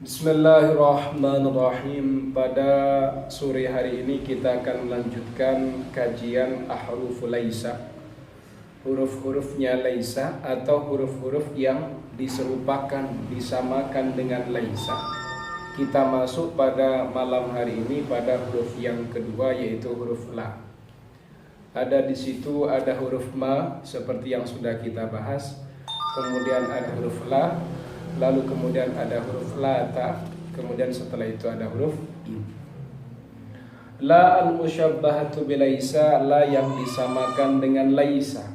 Bismillahirrahmanirrahim. Pada sore hari ini kita akan melanjutkan kajian ahruful laisa. Huruf-hurufnya laisa atau huruf-huruf yang diserupakan, disamakan dengan laisa. Kita masuk pada malam hari ini pada huruf yang kedua, yaitu huruf la. Ada di situ ada huruf ma seperti yang sudah kita bahas. Kemudian ada huruf la, lalu kemudian ada huruf lata, kemudian setelah itu ada huruf i. La al-musyabbahatu bilaisa, la yang disamakan dengan laisa.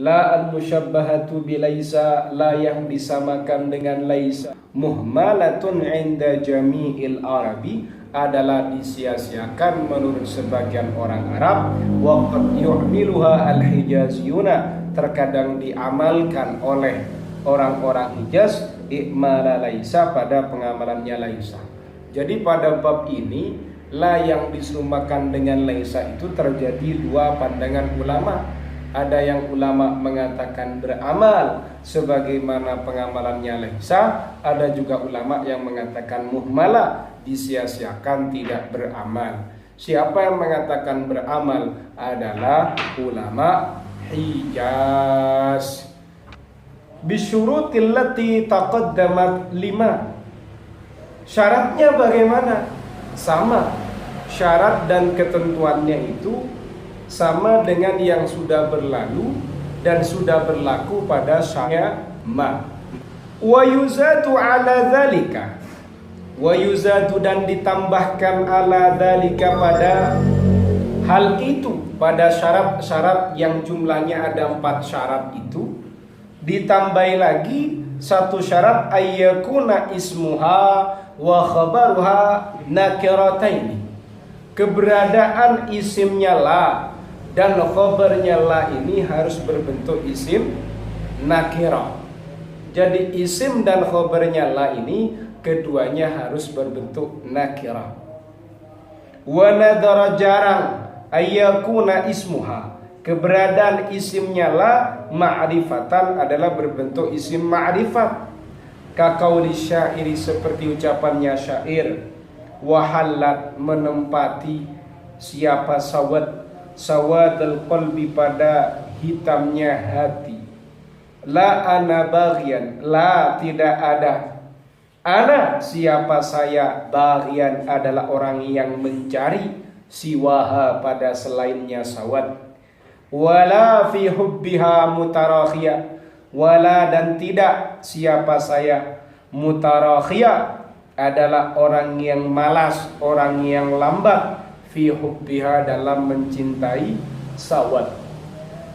La al-musyabbahatu bilaisa, la yang disamakan dengan laisa. Muhmalatun inda jami'il arabi, adalah disia-siakan menurut sebagian orang Arab. Wa qad yu'miluha al-hijaziyuna, terkadang diamalkan oleh orang-orang Hijaz ikmala laisa, pada pengamalannya laisa. Jadi pada bab ini la yang disamakan dengan laisa itu terjadi dua pandangan ulama. Ada yang ulama mengatakan beramal sebagaimana pengamalannya laisa, ada juga ulama yang mengatakan muhmalah, disia-siakan, tidak beramal. Siapa yang mengatakan beramal adalah ulama Hijaz. Bisyurutil lati taqaddamat 5. Syaratnya bagaimana? Sama. Syarat dan ketentuannya itu sama dengan yang sudah berlalu dan sudah berlaku pada syariat ma. Wa yuzadu ala dzalika. Wa yuzadu, dan ditambahkan ala dzalika, pada hal itu, pada syarat-syarat yang jumlahnya ada 4 syarat itu, ditambahi lagi satu syarat, ayyakuna ismuha wa khabaruha nakirataini. Keberadaan isimnya la dan khabarnya la ini harus berbentuk isim nakirah. Jadi isim dan khabarnya la ini keduanya harus berbentuk nakirah. Wa nadara, jarang, ayyakuna ismuha, keberadaan isimnya la ma'rifatan, adalah berbentuk isim ma'rifat. Kaqauli syairi, seperti ucapannya syair, wahallat, menempati siapa sawadul qalbi, pada hitamnya hati. La ana baghian, la tidak ada. Ana, siapa saya, baghian adalah orang yang mencari, siwaha, pada selainnya sawad. Wala fi hubbiha mutarakhia, wala, dan tidak siapa saya, mutarakhia adalah orang yang malas, orang yang lambat, fi hubbiha, dalam mencintai sawad.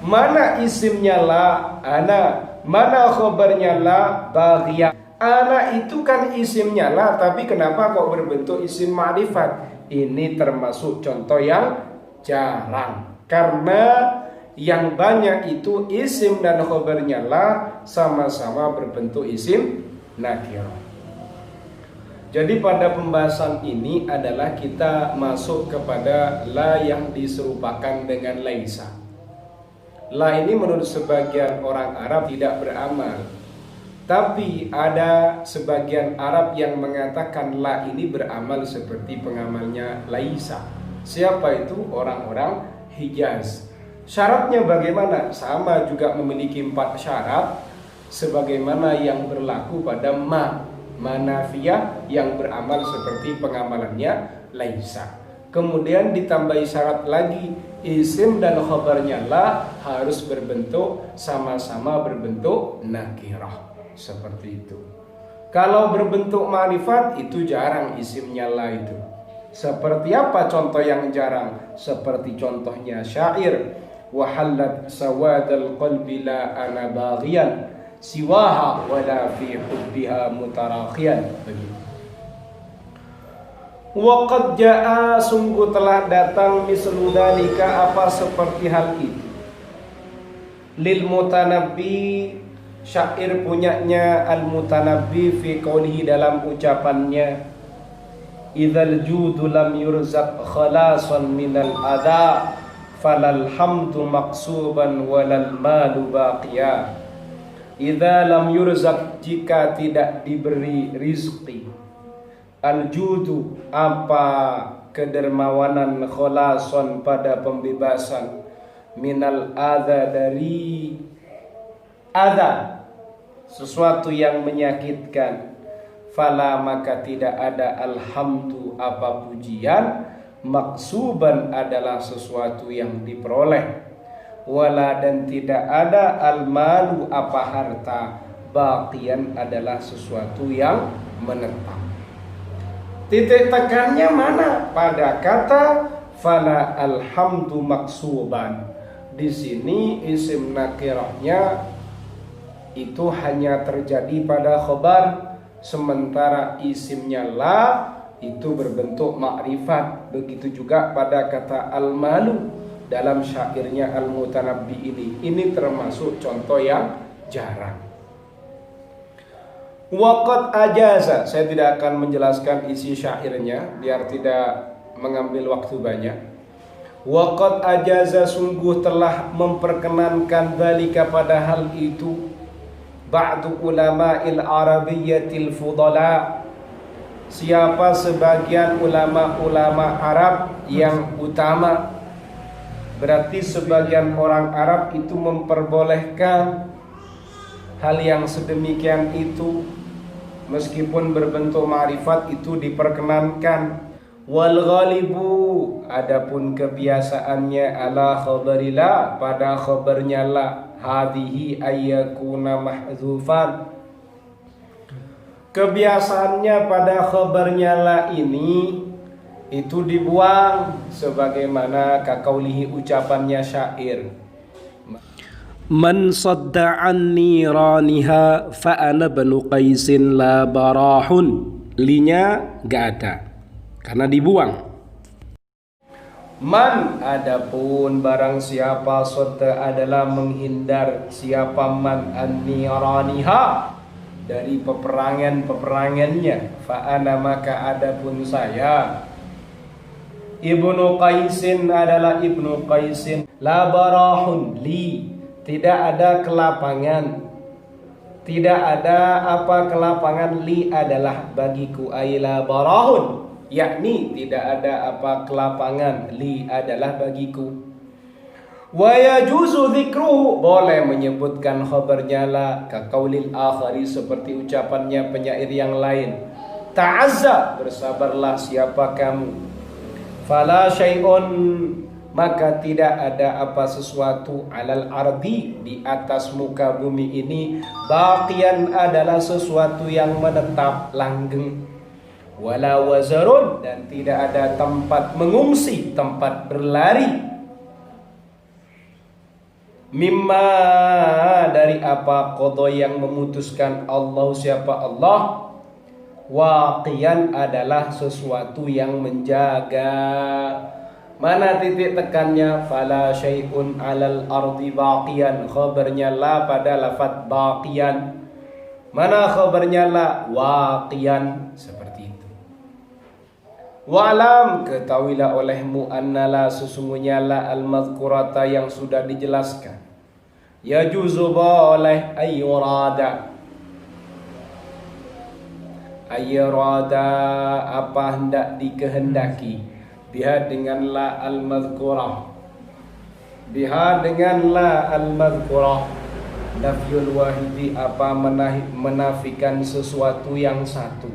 Mana isimnya la, ana, mana khabarnya la, baghia. Ana itu kan isimnya la, tapi kenapa kok berbentuk isim ma'rifat? Ini termasuk contoh yang jarang, karena yang banyak itu isim dan khabarnya la sama-sama berbentuk isim nakirah. Jadi pada pembahasan ini adalah kita masuk kepada la yang diserupakan dengan laisa. La ini menurut sebagian orang Arab tidak beramal, tapi ada sebagian Arab yang mengatakan la ini beramal seperti pengamalnya laisa. Siapa itu? Orang-orang Hijaz. Syaratnya bagaimana? Sama juga memiliki 4 syarat sebagaimana yang berlaku pada manafiyah yang beramal seperti pengamalannya laisa. Kemudian ditambahi syarat lagi, isim dan khabarnya la harus berbentuk sama-sama berbentuk nakirah. Seperti itu. Kalau berbentuk ma'rifat itu jarang isimnya la itu. Seperti apa contoh yang jarang? Seperti contohnya syair, wahallat sawadal qalbi la ana baghian siwaha wala fi hubbiha mutarakhian. Begitu. Wa qad jaa, sungguh telah datang, mislu dalika, apa seperti hal itu. Lil mutanabbi, syair punyanya al-mutanabbi, fi qawlihi, dalam ucapannya, idzal judu lam yurzaq khalasan minal adha falal hamdu maqsuban walal malu baqiya. idza lam yurzaq, jika tidak diberi rizki. Al-judu, apa kedermawanan, kholason, pada pembebasan, minal adza, dari adza, sesuatu yang menyakitkan. Fala, maka tidak ada alhamdu, apa pujian, maksuban, adalah sesuatu yang diperoleh. Wala, dan tidak ada almalu, apa harta, baqiyan, adalah sesuatu yang menetap. Titik tekannya mana? Pada kata fala alhamdu maksuban. Di sini isim nakirahnya itu hanya terjadi pada khobar, sementara isimnya la itu berbentuk makrifat. Begitu juga pada kata al-malu dalam syairnya Al-Mutanabbi ini. Ini termasuk contoh yang jarang. Waqad ajaza, saya tidak akan menjelaskan isi syairnya biar tidak mengambil waktu banyak. Waqad ajaza, sungguh telah memperkenankan dzalika, pada hal itu, ba'du ulama'il arabiyyatil fudala, siapa sebagian ulama-ulama Arab yang utama. Berarti sebagian orang Arab itu memperbolehkan hal yang sedemikian itu, meskipun berbentuk ma'rifat itu diperkenankan. Wal ghalibu, adapun kebiasaannya, ala khabarillah, pada khabarnya la, hadhihi ayyakuna mahdzufan, kebiasaannya pada khabarnya la ini itu dibuang, sebagaimana kakaulihi, ucapannya syair, man sadda anni raniha fa ana banu qaisin la barahun, linya gak ada karena dibuang. Man, adapun barang siapa, sadda adalah menghindar, siapa man anni raniha, dari peperangannya, fa ana, maka adapun saya, Ibnu Qaisin adalah Ibnu Qaisin, la barahun li, tidak ada kelapangan, tidak ada apa kelapangan, li adalah bagiku, aila barahun, yakni tidak ada apa kelapangan, li adalah bagiku. Wa yajuzu dzikruhu, boleh menyebutkan khabarnya la, ka qaulil akhari, seperti ucapannya penyair yang lain, ta'azza, bersabarlah siapa kamu, fala syai'un, maka tidak ada apa sesuatu, alal ardi, di atas muka bumi ini, baqiyan, adalah sesuatu yang menetap, langgeng, wala wazarun, dan tidak ada tempat mengungsi, tempat berlari, mimma, dari apa, qada, yang memutuskan, Allah, siapa Allah, waqiyan, adalah sesuatu yang menjaga. Mana titik tekannya? Fala syai'un alal ardi baqiyan, khabarnya la pada lafaz baqiyan. Mana khabarnya la? Waqiyan, seperti itu. Wa'lam, ketahuilah olehmu, annala, sesungguhnya la al-madhkurata, yang sudah dijelaskan, yajuzu, boleh, ayyurada, apa hendak dikehendaki, biha dengan la al-madhkurah, biha dengan la al-madhkurah, nafyul wahidi, apa menafikan sesuatu yang satu,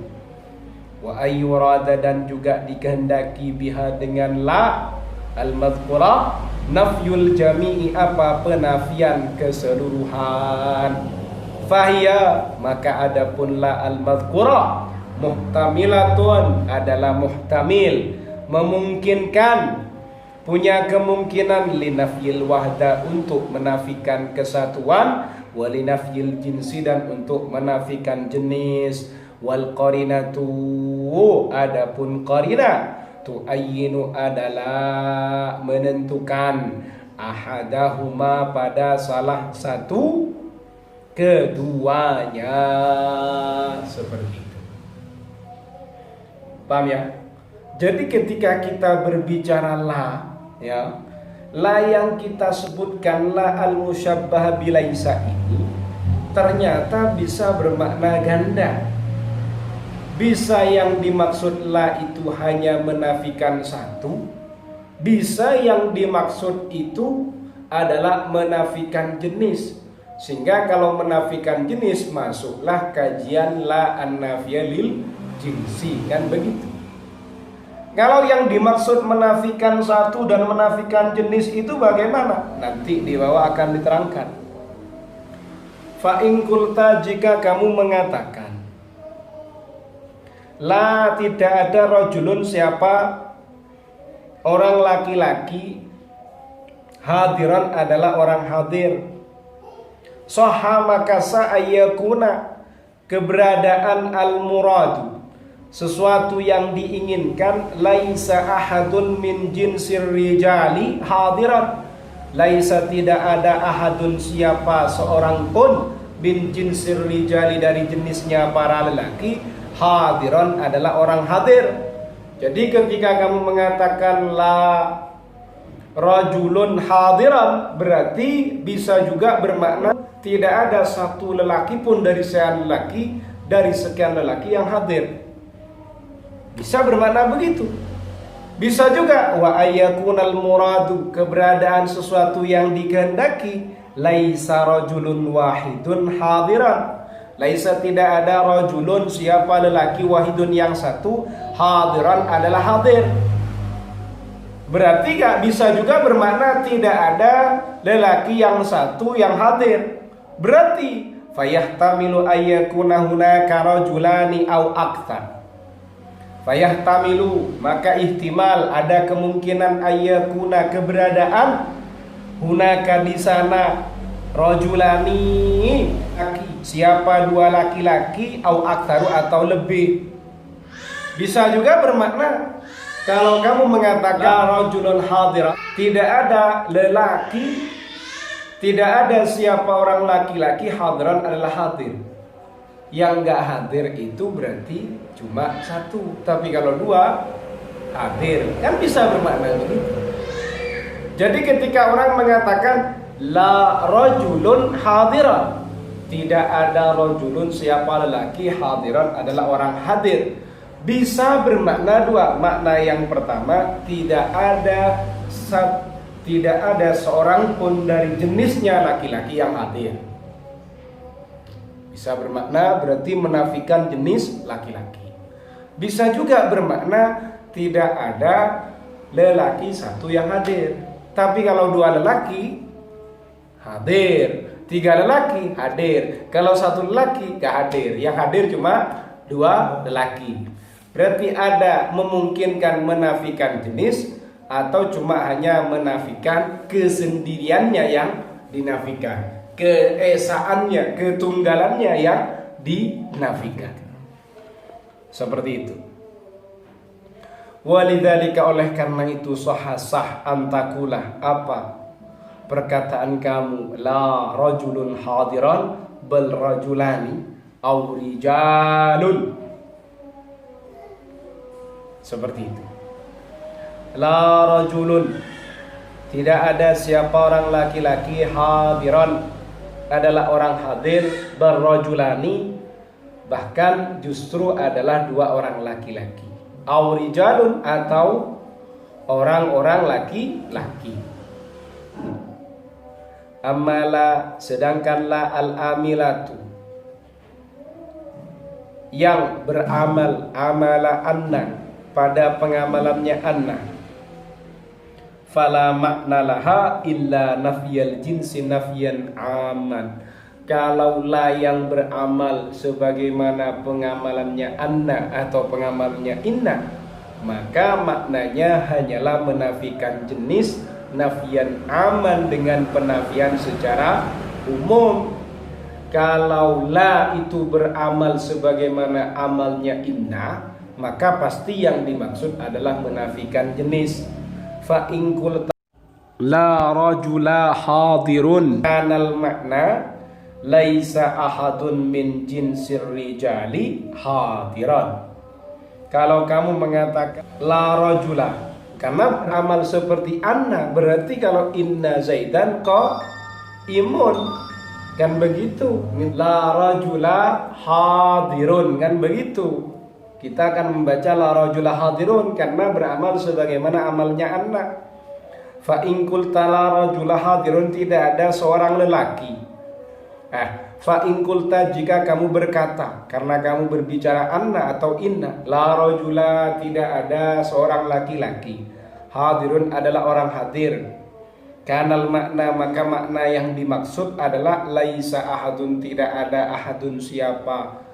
wa ayyurada, dan juga dikehendaki, biha dengan la al-madhkurah, nafyul jami'i, apa penafian keseluruhan. Fahiyya, maka adapun la al-madhkurah, muhtamilatun, adalah muhtamil, memungkinkan, punya kemungkinan, linafyil wahda, untuk menafikan kesatuan, walinafyil jinsi, dan untuk menafikan jenis, wal qarinatu, adapun qarina, tuayyinu, adalah menentukan, ahadahuma, pada salah satu keduanya, seperti itu. Paham ya? Jadi ketika kita berbicara la, ya, la yang kita sebutkan la al-musyabbah bilaisa ini ternyata bisa bermakna ganda. Bisa yang dimaksud la itu hanya menafikan satu, bisa yang dimaksud itu adalah menafikan jenis. Sehingga kalau menafikan jenis masuklah kajian la an-nafiyah lil jinsi, kan begitu. Kalau yang dimaksud menafikan satu dan menafikan jenis itu bagaimana? Nanti di bawah akan diterangkan. Fa in qulta, jika kamu mengatakan la, tidak ada rajulun, siapa orang laki-laki, hadiran adalah orang hadir, sahha maka sa'ayyakuna, keberadaan al-muradu, sesuatu yang diinginkan, laisa ahadun min jinsir rijali hadiran, laisa tidak ada ahadun, siapa seorang pun, bin jinsir rijali dari jenisnya para lelaki, hadiran adalah orang hadir. Jadi ketika kamu mengatakan la rajulun hadiran, berarti bisa juga bermakna tidak ada satu lelaki pun dari sekian lelaki yang hadir. Bisa bermakna begitu. Bisa juga wa ayyakunal muradu, keberadaan sesuatu yang dikehendaki, laisa rajulun wahidun hadiran, laisa tidak ada rajulun, siapa lelaki, wahidun yang satu, hadiran adalah hadir. Berarti gak bisa juga bermakna tidak ada lelaki yang satu yang hadir. Berarti fayahtamilu ayyakuna hunaka rajulani au aktsar. Fayahtamilu, maka ihtimal, ada kemungkinan ayyakuna, keberadaan, hunaka di sana, rajulani, siapa dua laki-laki, au aktsaru atau lebih. Bisa juga bermakna kalau kamu mengatakan rajulun hadir, tidak ada lelaki, tidak ada siapa orang laki-laki, hadiran adalah hadir. Yang enggak hadir itu berarti cuma satu, tapi kalau dua hadir, kan bisa bermakna begitu. Jadi ketika orang mengatakan la rajulun hadiran, tidak ada rajulun, siapa lelaki, hadiran adalah orang hadir, bisa bermakna dua. Makna yang pertama, tidak ada seorang pun dari jenisnya laki-laki yang hadir. Bisa bermakna berarti menafikan jenis laki-laki. Bisa juga bermakna tidak ada lelaki satu yang hadir. Tapi kalau dua lelaki hadir, tiga lelaki hadir, kalau satu lelaki gak hadir, yang hadir cuma dua lelaki. Berarti ada memungkinkan menafikan jenis, atau cuma hanya menafikan kesendiriannya yang dinafikan, keesaannya, ketunggalannya yang dinafikan. Seperti itu. Walidzalika, oleh karena itu, sah antakulah, apa perkataan kamu, la rajulun hadiran bal rajulani aw rijalun. Seperti itu. La rajulun, tidak ada siapa orang laki-laki, hadiran adalah orang hadir, bal rajulani, bahkan justru adalah dua orang laki-laki, aw rijalun atau orang-orang laki-laki. Amala, sedangkanlah al-amilatu, yang beramal, amala anna, pada pengamalannya anna, fala makna laha illa nafiyal jinsi nafiyan aman. Kalaulah yang beramal sebagaimana pengamalannya anna atau pengamalannya inna, maka maknanya hanyalah menafikan jenis, nafian aman dengan penafian secara umum. Kalau la itu beramal sebagaimana amalnya inna, maka pasti yang dimaksud adalah menafikan jenis. Fa in qulta la rajula hadirun, kanal makna laisa ahadun min jinsir rijali hadiran. Kalau kamu mengatakan la rajula, karena amal seperti anna, berarti kalau inna zaidan qaimun, Kan begitu. La rajula hadirun, kan begitu. Kita akan membaca la rajula hadirun karena beramal sebagaimana amalnya anak. Fa in qulta la rajula hadirun, tidak ada seorang lelaki. Fa in qulta, jika kamu berkata, karena kamu berbicara anna atau inna, la rajula, tidak ada seorang laki-laki. Hadirun adalah orang hadir. Kanal makna, maka makna yang dimaksud adalah laisa ahadun, tidak ada ahadun, siapa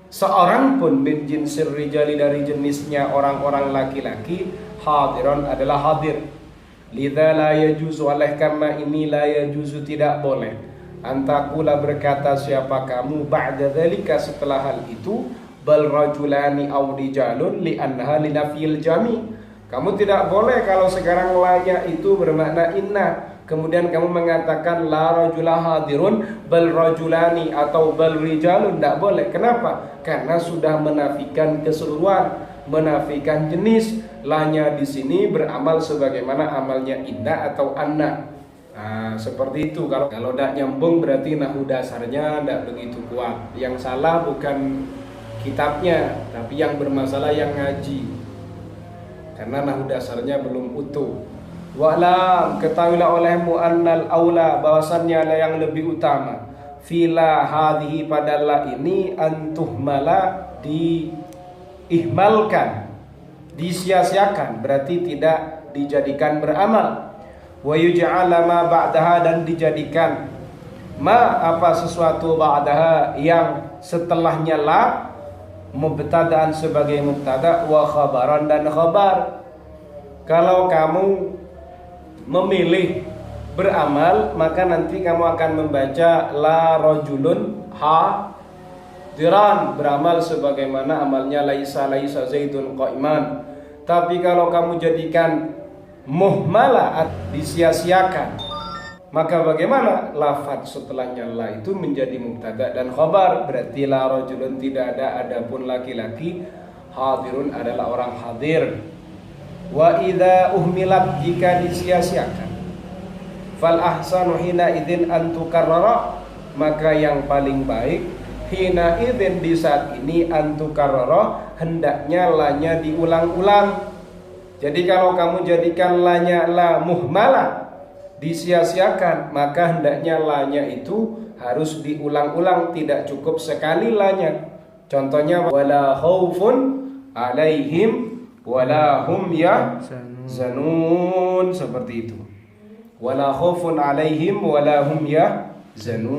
seorang pun min jinsir rijali, dari jenisnya orang-orang laki-laki. Hadiron adalah hadir. Lidza la yajuzu, oleh karena ini la yajuzu, tidak boleh. Antakula, berkata siapa kamu, ba'da dzalika, setelah hal itu, bal rajulani aw rijalun li'annaha linafil jami'. Kamu tidak boleh kalau sekarang lanya itu bermakna inna, kemudian kamu mengatakan la rajula hadirun bal rajulani atau bal rijalun, tidak boleh. Kenapa? Karena sudah menafikan keseluruhan, menafikan jenis. Lanya di sini beramal sebagaimana amalnya inna atau anna. Nah, seperti itu. Kalau tidak nyambung berarti nahu dasarnya tidak begitu kuat. Yang salah bukan kitabnya, tapi yang bermasalah yang ngaji. Karena nahu dasarnya belum utuh. Wa'lam, ketahuilah olehmu annal aula, bahwasannya yang lebih utama, fila hadhihi, pada la ini, antuhmala, diihmalkan, disia-siakan, berarti tidak dijadikan beramal. Wa yuj'ala ma ba'daha, dan dijadikan ma, apa sesuatu, ba'daha, yang setelahnya la, mubtadaan sebagai mubtada, wa khabaran, dan khabar. Kalau kamu memilih beramal, maka nanti kamu akan membaca la rajulun hadiran, beramal sebagaimana amalnya laisa zaidun qa'iman. Tapi kalau kamu jadikan muhmala, disia-siakan, maka bagaimana? Lafaz setelahnya la itu menjadi mubtada dan khabar, berarti la rajulun, tidak ada adapun laki-laki, hadirun adalah orang hadir. Wa idza uhmilat, jika disia-siakan, fal ahsanu hina idzin an tukarrara, maka yang paling baik hina idzin, di saat ini, an tukarrara, hendaknya lanya diulang-ulang. Jadi kalau kamu jadikan lanya la muhmalah, disia-siakan, maka hendaknya lanya itu harus diulang-ulang, tidak cukup sekali lanya. Contohnya wala khaufun alaihim wala hum yahzanun, seperti itu. Wala khaufun alaihim wala hum yahzanun.